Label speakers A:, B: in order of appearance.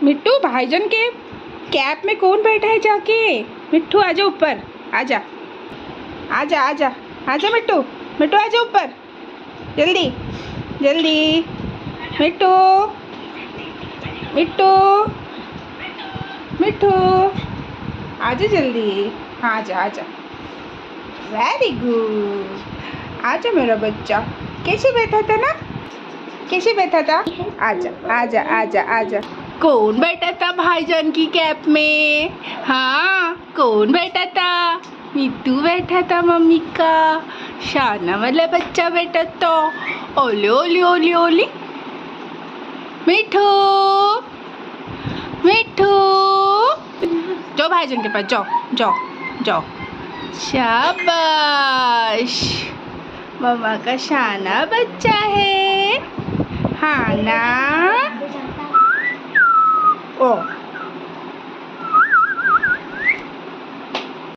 A: मिट्टू भाईजान के कैप में कौन बैठा है जाके? मिट्टू आजा ऊपर, आजा आजा आजा आजा मिट्टू, मिट्टू आजा ऊपर, जल्दी जल्दी। मिट्टू मिट्टू मिट्टू आजा जल्दी, आजा आजा। वेरी गुड, आजा मेरा बच्चा। कैसे बैठा था ना, कैसे बैठा था? आजा आजा आजा आजा। कौन बैठा था भाईजान की कैप में? हाँ, कौन बैठा था? मिट्टू बैठा था मम्मी का शाना वाला बच्चा बैठा था। ओले ओले ओले ओले। मिट्टू मिट्टू, जाओ भाईजान के पास, जाओ जाओ जाओ। शाबाश, मम्मा का शाना बच्चा है, हाँ ना? ओ